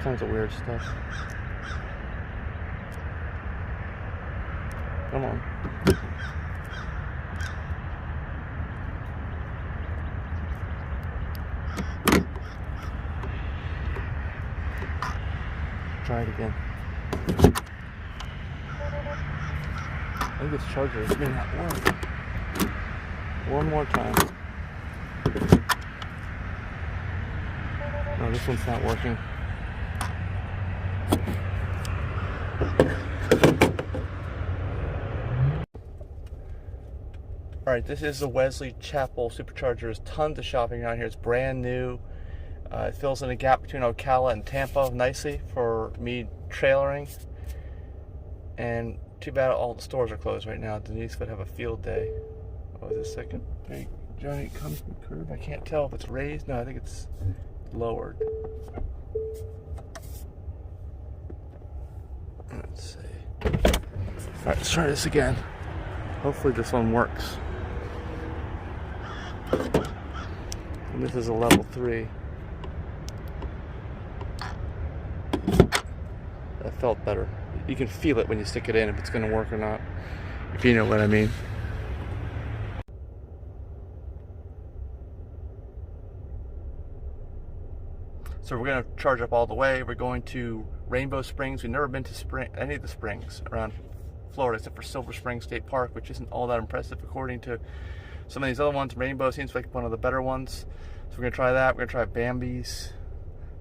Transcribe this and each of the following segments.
kinds of weird stuff. Come on. Try it again. I think this charger may not work. One more time. No, this one's not working. Alright, this is the Wesley Chapel Supercharger. There's tons of shopping around here. It's brand new. It fills in a gap between Ocala and Tampa nicely for me trailering. And too bad all the stores are closed right now. Denise would have a field day. What was this second big giant concrete curb? I can't tell if it's raised. No, I think it's lowered. Let's see. Alright, let's try this again. Hopefully this one works. And this is a level 3. That felt better. You can feel it when you stick it in if it's going to work or not. If you know what I mean. So we're going to charge up all the way. We're going to Rainbow Springs. We've never been to any of the springs around Florida except for Silver Spring State Park, which isn't all that impressive according to some of these other ones. Rainbow seems like one of the better ones. So we're going to try that. We're going to try Bambi's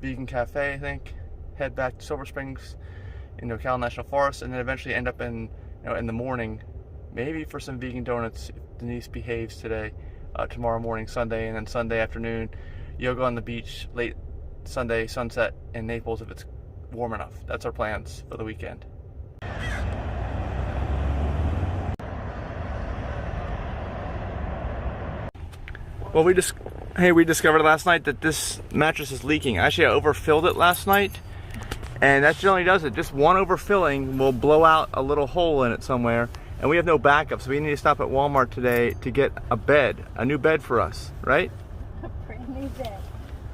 Vegan Cafe, I think. Head back to Silver Springs in Ocala National Forest, and then eventually end up in, in the morning, maybe for some vegan donuts if Denise behaves today, tomorrow morning, Sunday, and then Sunday afternoon, yoga on the beach, late Sunday sunset in Naples if it's warm enough. That's our plans for the weekend. Well, we discovered last night that this mattress is leaking. Actually, I overfilled it last night, and that generally does it. Just one overfilling will blow out a little hole in it somewhere, and we have no backup, so we need to stop at Walmart today to get a new bed for us, right? A brand new bed.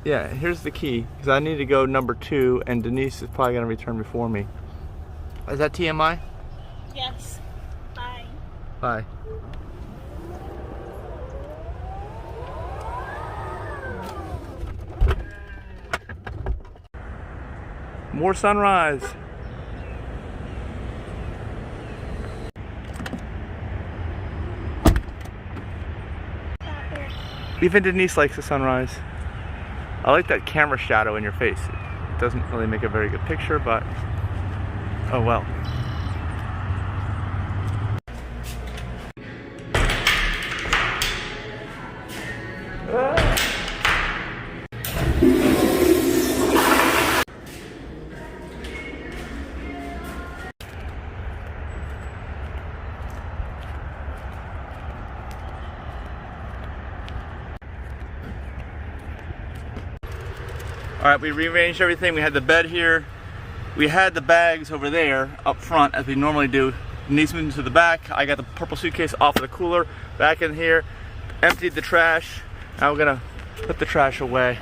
Yeah, here's the key, because I need to go number 2, and Denise is probably going to return before me. Is that TMI? Yes. Bye. Bye. More sunrise. Even Denise likes the sunrise. I like that camera shadow in your face. It doesn't really make a very good picture, but oh well. Alright, we rearranged everything. We had the bed here. We had the bags over there up front as we normally do. Denise moved to the back. I got the purple suitcase off of the cooler, back in here, emptied the trash. Now we're gonna put the trash away.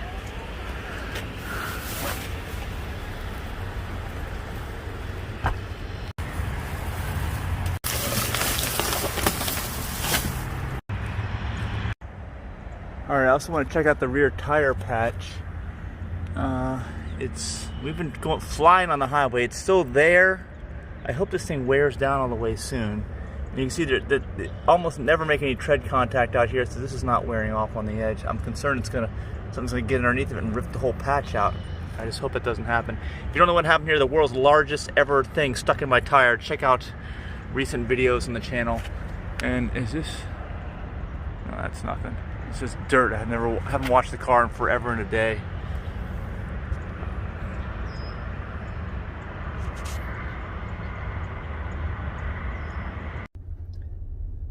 Alright, I also want to check out the rear tire patch. We've been flying on the highway. It's still there. I hope this thing wears down all the way soon. And you can see that it almost never make any tread contact out here, so this is not wearing off on the edge. I'm concerned something's gonna get underneath it and rip the whole patch out. I just hope it doesn't happen. If you don't know what happened here, the world's largest ever thing stuck in my tire. Check out recent videos on the channel. And is this? No, that's nothing. It's just dirt. I haven't washed the car in forever and a day.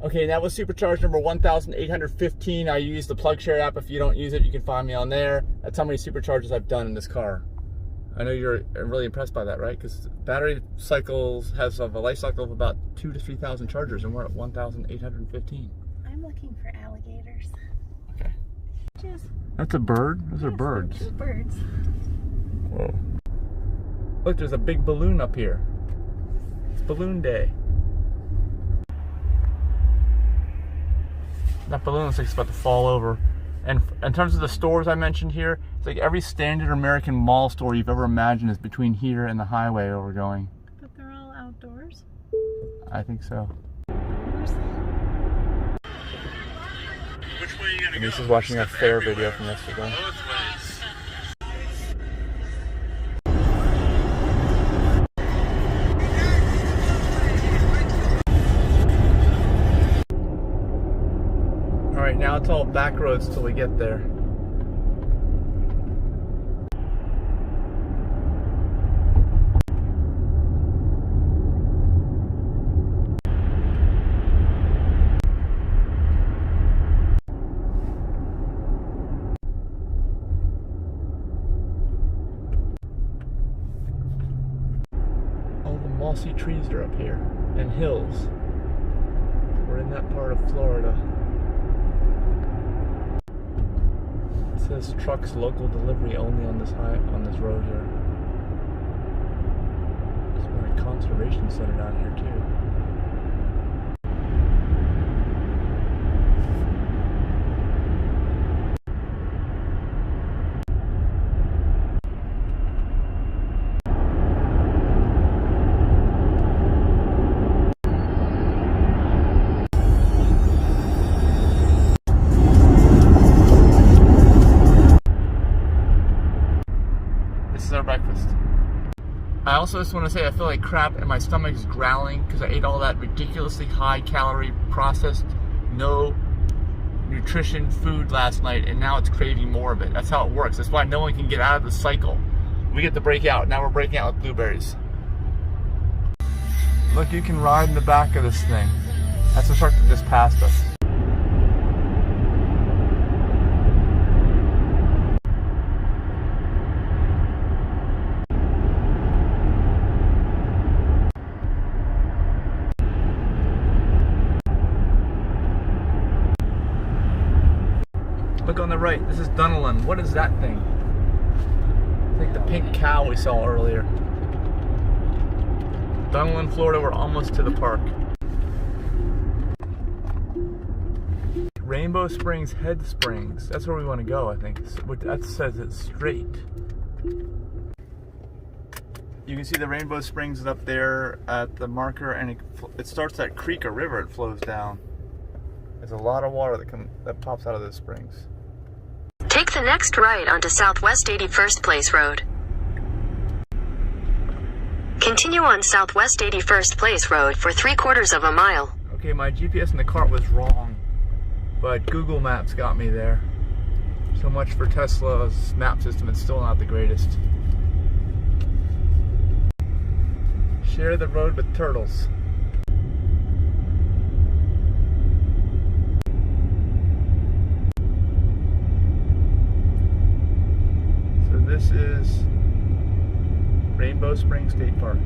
Okay, that was Supercharger number 1815. I use the PlugShare app. If you don't use it, you can find me on there. That's how many Superchargers I've done in this car. I know you're really impressed by that, right? Because battery cycles has a life cycle of about 2,000 to 3,000 chargers, and we're at 1,815. I'm looking for alligators. Okay. Just That's a bird? Those are birds. Two birds. Whoa. Look, there's a big balloon up here. It's balloon day. That balloon looks like it's about to fall over. And in terms of the stores I mentioned here, it's like every standard American mall store you've ever imagined is between here and the highway where we're going. But they're all outdoors? I think so. Which way are you gonna go? This is watching a fair video from yesterday. Both ways. Alright, now it's all back roads till we get there. All the mossy trees are up here, and hills. We're in that part of Florida. It says trucks local delivery only on this road here. There's a conservation center down here too. Our breakfast. I also just want to say I feel like crap and my stomach is growling because I ate all that ridiculously high calorie processed, no nutrition food last night, and now it's craving more of it. That's how it works. That's why no one can get out of the cycle. We get to break out. Now we're breaking out with blueberries. Look, you can ride in the back of this thing. That's the truck that just passed us. Look on the right, this is Dunallen. What is that thing? It's like the pink cow we saw earlier. Dunallen, Florida, we're almost to the park. Rainbow Springs Head Springs. That's where we want to go, I think. That says it's straight. You can see the Rainbow Springs is up there at the marker, and it starts that creek or river it flows down. There's a lot of water that pops out of those springs. Take the next right onto Southwest 81st Place Road. Continue on Southwest 81st Place Road for 3/4 of a mile. Okay, my GPS in the cart was wrong, but Google Maps got me there. So much for Tesla's map system, it's still not the greatest. Share the road with turtles. This is Rainbow Springs State Park.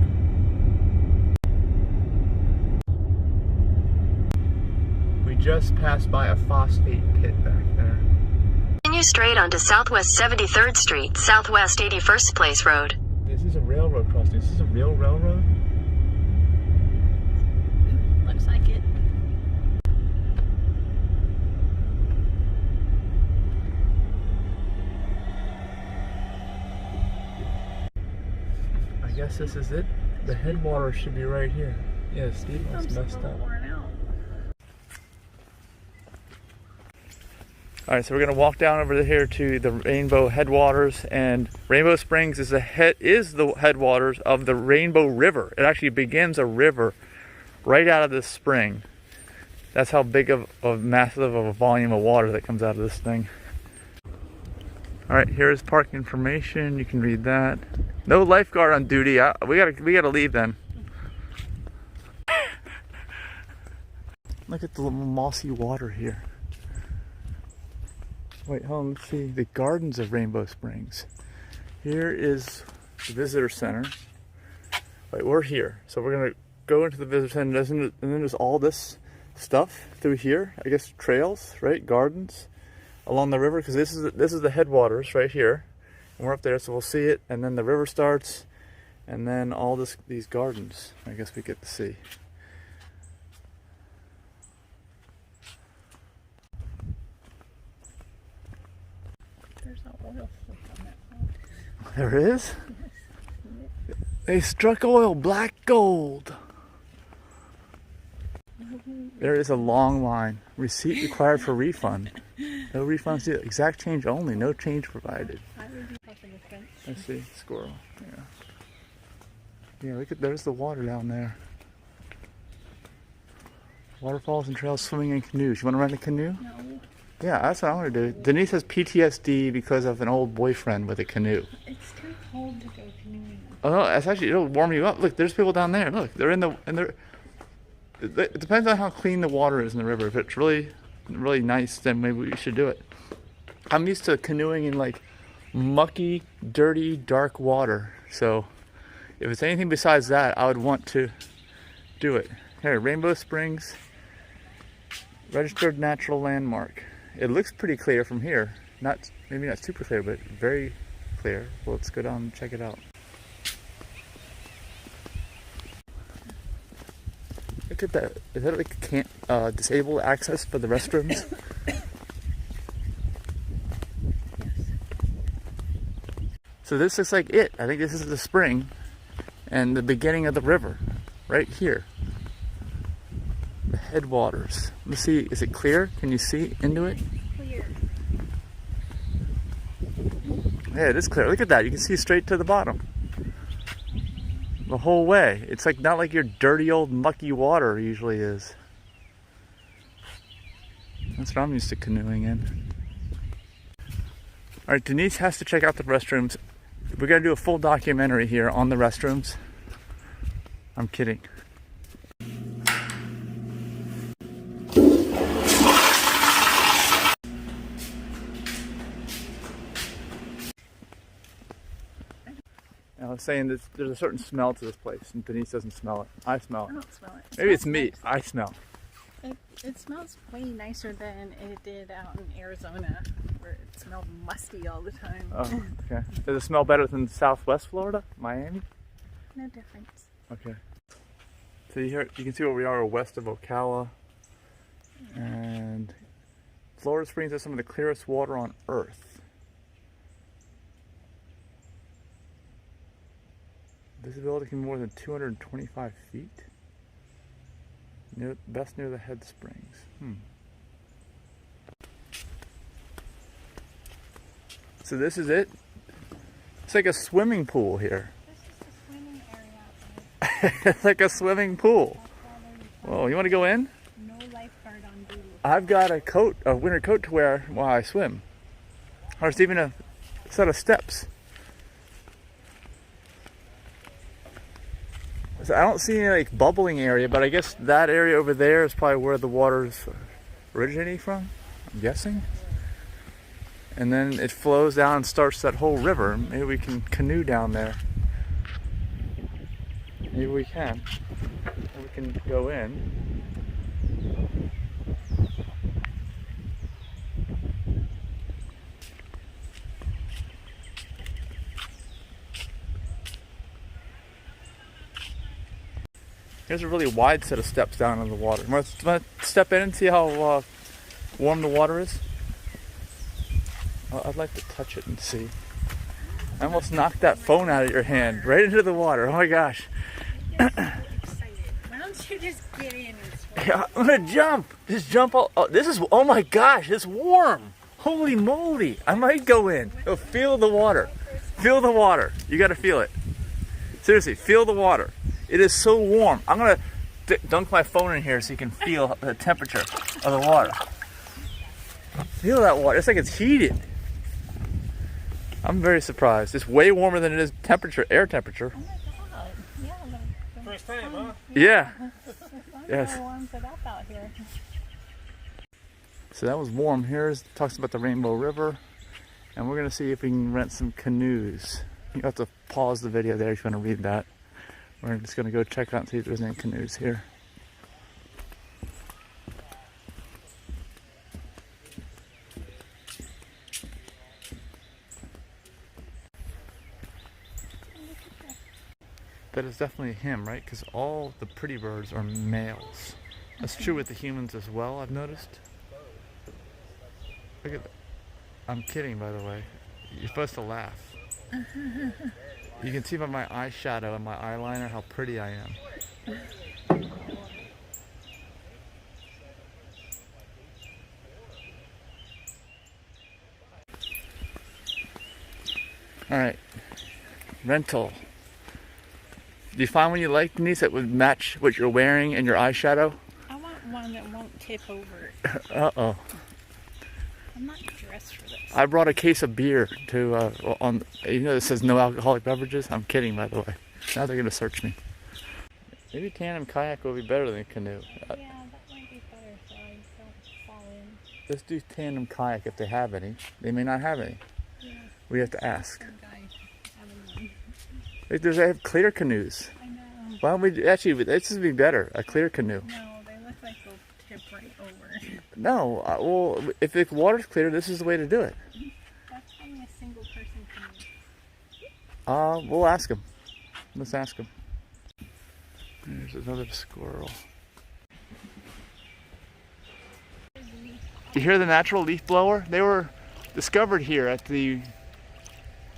We just passed by a phosphate pit back there. Continue straight onto Southwest 73rd Street, Southwest 81st Place Road. This is a railroad crossing. Is this a real railroad? Looks like it. I guess this is it. The Headwaters should be right here. Yeah, Steve must messed up. Alright, so we're gonna walk down over here to the Rainbow Headwaters, and Rainbow Springs is the headwaters of the Rainbow River. It actually begins a river right out of this spring. That's how big of massive of a volume of water that comes out of this thing. Alright, here's park information. You can read that. No lifeguard on duty. We gotta leave then. Look at the little mossy water here. Wait, hold on, let's see. The gardens of Rainbow Springs. Here is the visitor center. Wait, we're here. So we're gonna go into the visitor center, and then there's all this stuff through here. I guess trails, right? Gardens along the river, because this is the headwaters right here. And we're up there, so we'll see it. And then the river starts, And then all these gardens, I guess we get to see. There's an oil slick on that road. There is? They struck oil, black gold. There is a long line. Receipt required for refund. No refunds due. Exact change only. No change provided. I see. Squirrel. Yeah. Yeah, look at, there's the water down there. Waterfalls and trails, swimming in canoes. You want to rent a canoe? No. Yeah, that's what I want to do. Denise has PTSD because of an old boyfriend with a canoe. It's too cold to go canoeing. Oh no, it's actually, it'll warm you up. Look, there's people down there. Look, they're in the, and they're, it depends on how clean the water is in the river. If it's really, really nice, then maybe we should do it. I'm used to canoeing in like mucky, dirty, dark water. So if it's anything besides that, I would want to do it. Here, Rainbow Springs, registered natural landmark. It looks pretty clear from here. Maybe not super clear, but very clear. Well, let's go down and check it out. Look at that. Is that like disabled access for the restrooms? So this looks like it. I think this is the spring and the beginning of the river right here. The headwaters. Let's see, is it clear? Can you see into it? Clear. Yeah, it is clear. Look at that. You can see straight to the bottom. The whole way. It's like not like your dirty old mucky water usually is. That's what I'm used to canoeing in. Alright, Denise has to check out the restrooms. We're going to do a full documentary here on the restrooms. I'm kidding. I was saying that there's a certain smell to this place, and Denise doesn't smell it. I smell I it. don't smell it. Maybe it's me. I smell. It smells way nicer than it did out in Arizona, where it smelled musty all the time. Oh, okay. Does it smell better than Southwest Florida, Miami? No difference. Okay. So you can see where we are west of Ocala, and Florida Springs has some of the clearest water on Earth. Visibility can be more than 225 feet. Best near the head springs. So this is it. It's like a swimming pool here. This is the swimming area. It's like a swimming pool. Whoa, you want to go in? No lifeguard on duty. I've got a winter coat to wear while I swim. There's even a set of steps. So I don't see any like bubbling area, but I guess that area over there is probably where the water's originating from, I'm guessing. And then it flows down and starts that whole river. Maybe we can canoe down there. Maybe we can. We can go in. Here's a really wide set of steps down in the water. Want to step in and see how warm the water is? I'd like to touch it and see. I almost knocked that phone out of your hand, right into the water. Oh my gosh. You're so excited. Why don't you just get in and swim? Yeah, I'm gonna jump. Just jump. Oh my gosh, it's warm. Holy moly. I might go in. Oh, feel the water. Feel the water. You gotta feel it. Seriously, feel the water. It is so warm. I'm gonna dunk my phone in here so you can feel the temperature of the water. Feel that water. It's like it's heated. I'm very surprised. It's way warmer than it is air temperature. Oh my god. Yeah. First time, huh? Yeah. Yes. Yes. Warms it up out here. So that was warm. Here's talks about the Rainbow River, and we're gonna see if we can rent some canoes. You have to pause the video there if you want to read that. We're just gonna go check out and see if there's any canoes here. that is definitely him, right? Because all the pretty birds are males. That's true with the humans as well, I've noticed. Look at that. I'm kidding, by the way. You're supposed to laugh. You can see by my eyeshadow and my eyeliner how pretty I am. Alright. Rental. Do you find one you like, Denise, that would match what you're wearing and your eyeshadow? I want one that won't tip over. Uh-oh. I'm not dressed for this. I brought a case of beer to, you know, it says no alcoholic beverages. I'm kidding, by the way. Now they're going to search me. Maybe tandem kayak will be better than canoe. Yeah, that might be better so I don't fall in. Let's do tandem kayak if they have any. They may not have any. Yeah. We have to ask. Some guy having one. They have clear canoes. I know. Why don't we, actually, this would be better, a clear canoe. No, they look like they'll tip right over. No, well, if the water's clear, this is the way to do it. That's only a single person canoe. We'll ask him. Let's ask him. There's another squirrel. You hear the natural leaf blower? They were discovered here at the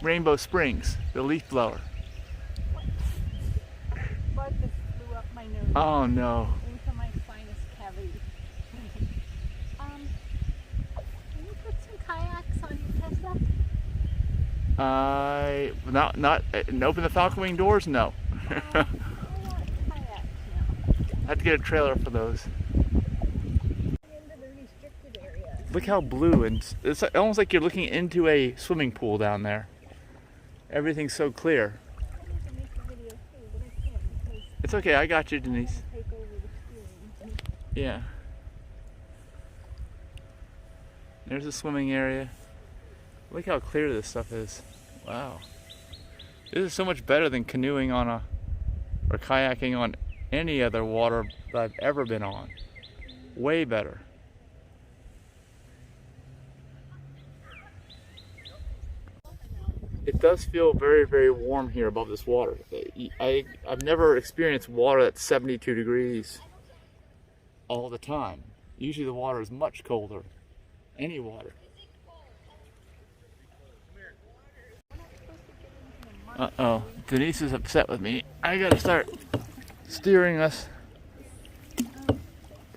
Rainbow Springs, the leaf blower. Bug just flew up my nose. Oh no. Into my sinus cavity. Can you put some kayaks on your Tesla? Not open the Falcon Wing doors? No. I want kayaks now. I have to get a trailer for those. Into the restricted area. Look how blue, and it's almost like you're looking into a swimming pool down there. Everything's so clear. I need to make a video too, but I can't because It's okay, I got you, Denise. I take over the steering. Yeah. There's a swimming area. Look how clear this stuff is. Wow. This is so much better than canoeing on or kayaking on any other water that I've ever been on. Way better. It does feel very, very warm here above this water. I've never experienced water that's 72 degrees all the time. Usually the water is much colder. Any water. Uh-oh, Denise is upset with me. I gotta start steering us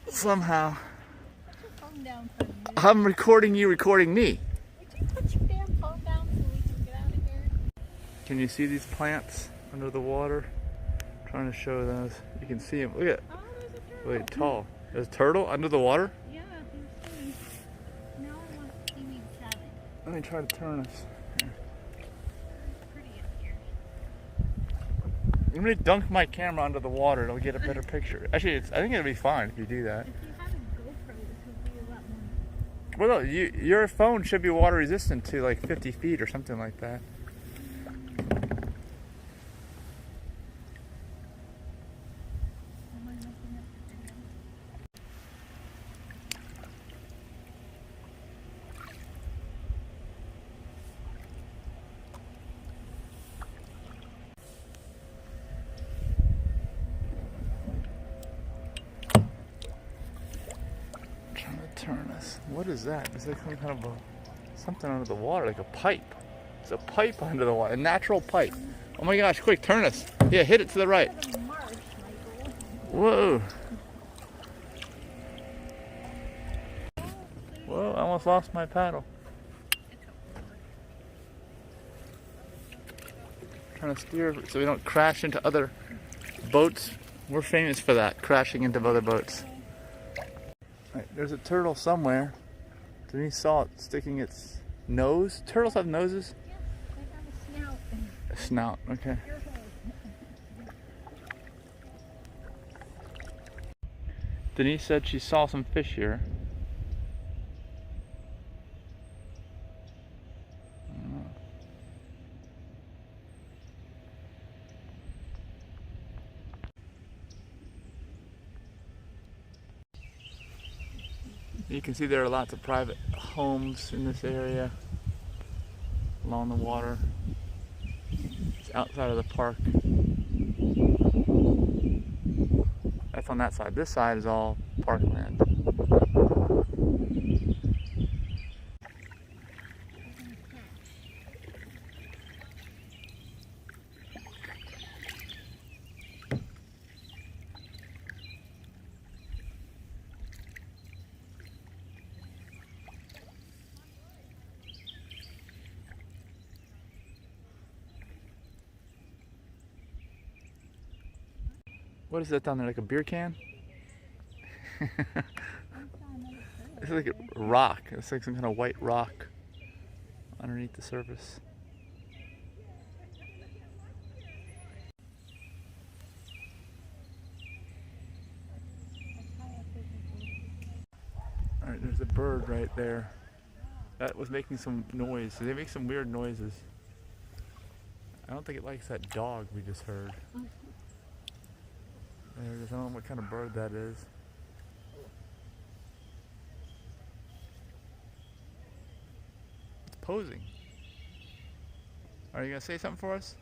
somehow. Put your phone down for a minute. I'm recording you recording me. Would you put your damn phone down so we can get out of here? Can you see these plants under the water? I'm trying to show those. You can see them. Look at Oh, there's a turtle. Wait, tall. There's a turtle under the water? Yeah, he's swimming. Now I want seaweed salad. Let me try to turn us. Here. It's pretty up here. Let me dunk my camera under the water. It'll get a better picture. Actually, I think it'll be fine if you do that. If you have a GoPro, this would be a lot more. Well, no, your phone should be water resistant to like 50 feet or something like that. Am I messing up the video? Trying to turn us. What is that? Is that some kind of something under the water, like a pipe? It's a pipe under the water, a natural pipe. Oh my gosh! Quick, turn us. Yeah, hit it to the right. It's a marsh, Michael. Whoa! Whoa! I almost lost my paddle. Trying to steer so we don't crash into other boats. We're famous for that, crashing into other boats. Right, there's a turtle somewhere. Denise saw it sticking its nose. Turtles have noses? Yeah, they have a snout. A snout, okay. Denise said she saw some fish here. You can see there are lots of private homes in this area along the water. It's outside of the park. That's on that side. This side is all parkland. What is that down there, like a beer can? It's like a rock. It's like some kind of white rock underneath the surface. Alright, there's a bird right there. That was making some noise. They make some weird noises. I don't think it likes that dog we just heard. There it is. I don't know what kind of bird that is. It's posing. Are you going to say something for us?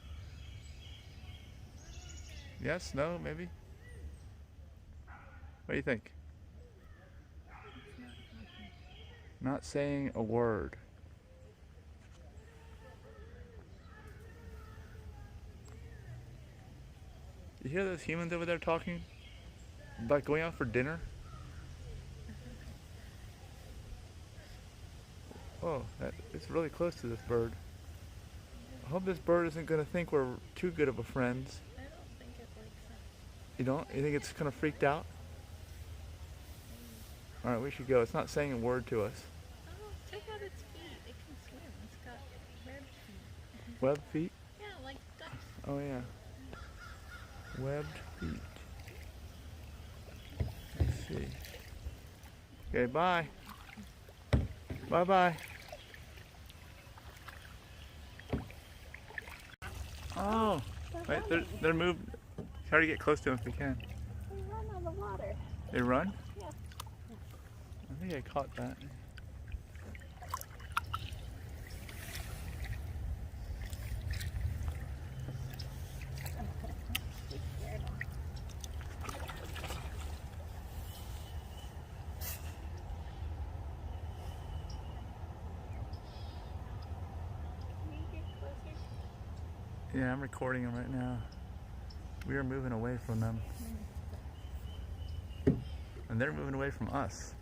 Yes? No? Maybe? What do you think? Not saying a word. You hear those humans over there talking about going out for dinner? Oh, it's really close to this bird. I hope this bird isn't going to think we're too good of a friends. I don't think it likes it. You don't? You think it's kind of freaked out? Alright, we should go. It's not saying a word to us. Oh, check out its feet. It can swim. It's got webbed feet. Webbed feet? Yeah, like ducks. Oh yeah. Webbed feet. Let's see. Okay, bye. Bye-bye. Oh, wait, they're moved. Try to get close to them if we can. They run on the water. They run? Yeah. I think I caught that. Yeah, I'm recording them right now. We are moving away from them. And they're moving away from us.